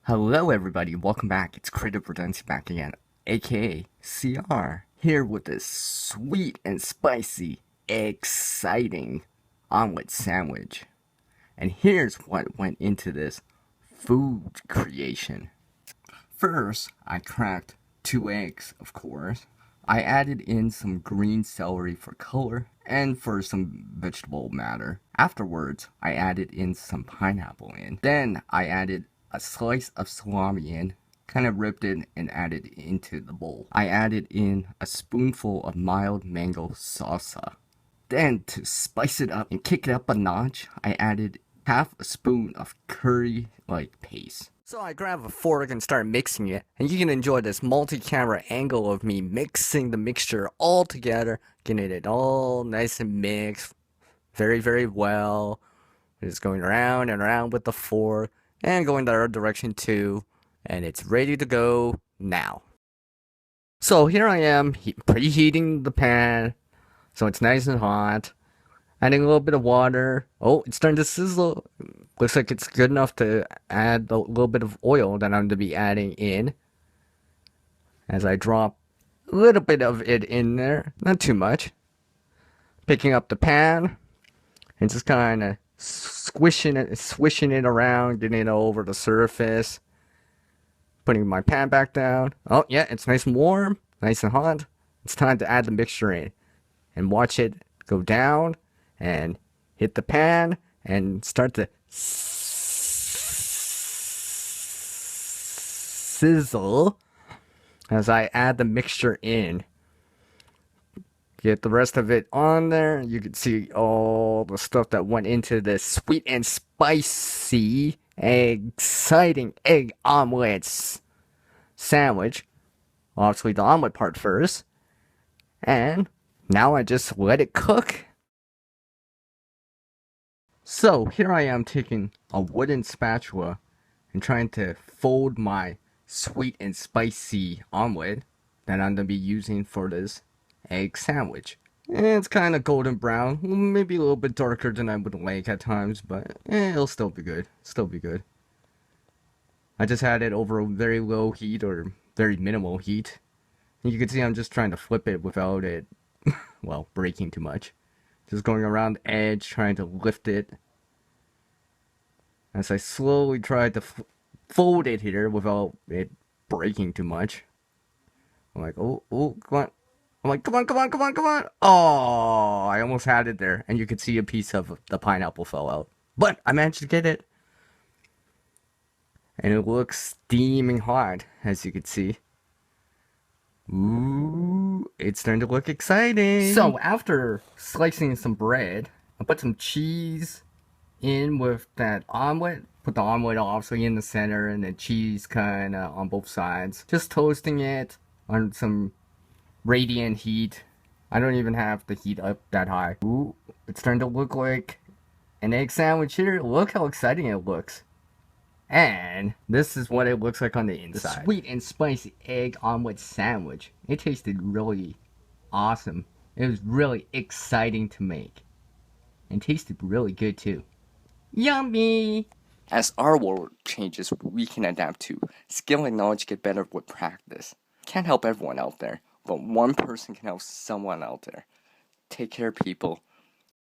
Hello everybody, welcome back. It's Creative Redundancy back again, aka CR, here with this sweet and spicy, exciting omelet sandwich. And here's what went into this food creation. First, I cracked 2 eggs, of course. I added in some green celery for color and for some vegetable matter. Afterwards, I added in some pineapple in. Then I added a slice of salami in, kind of ripped it and added it into the bowl. I added in a spoonful of mild mango salsa. Then to spice it up and kick it up a notch, I added half a spoon of curry-like paste. So I grab a fork and start mixing it, and you can enjoy this multi-camera angle of me mixing the mixture all together, getting it all nice and mixed, very, very well. Just going around and around with the fork, and going the other direction too, and it's ready to go now. So here I am, preheating the pan, so it's nice and hot. Adding a little bit of water. Oh, it's starting to sizzle. Looks like it's good enough to add a little bit of oil that I'm going to be adding in. As I drop a little bit of it in there. Not too much. Picking up the pan. And just kind of swishing it around. Getting it over the surface. Putting my pan back down. Oh, yeah, it's nice and warm. Nice and hot. It's time to add the mixture in. And watch it go down. And hit the pan and start to sizzle as I add the mixture in. Get the rest of it on there. You can see all the stuff that went into this sweet and spicy, exciting egg omelette sandwich. Obviously the omelet part first. And now I just let it cook. So here I am taking a wooden spatula and trying to fold my sweet and spicy omelet that I'm going to be using for this egg sandwich. And it's kind of golden brown, maybe a little bit darker than I would like at times, but it'll still be good. Still be good. I just had it over a very low heat or very minimal heat. And you can see I'm just trying to flip it without it, well, breaking too much. Just going around the edge, trying to lift it. As I slowly try to fold it here without it breaking too much. I'm like, oh, come on. I'm like, come on. Oh, I almost had it there. And you could see a piece of the pineapple fell out. But I managed to get it. And it looks steaming hot, as you can see. Ooh, it's starting to look exciting. So after slicing some bread, I put some cheese in with that omelet. Put the omelet obviously in the center and the cheese kind of on both sides. Just toasting it on some radiant heat. I don't even have the heat up that high. Ooh, it's starting to look like an egg sandwich here. Look how exciting it looks. And this is what it looks like on the inside. The sweet and spicy egg omelet sandwich. It tasted really awesome. It was really exciting to make. And tasted really good too. Yummy! As our world changes, we can adapt to. Skill and knowledge get better with practice. Can't help everyone out there, but one person can help someone out there. Take care, people.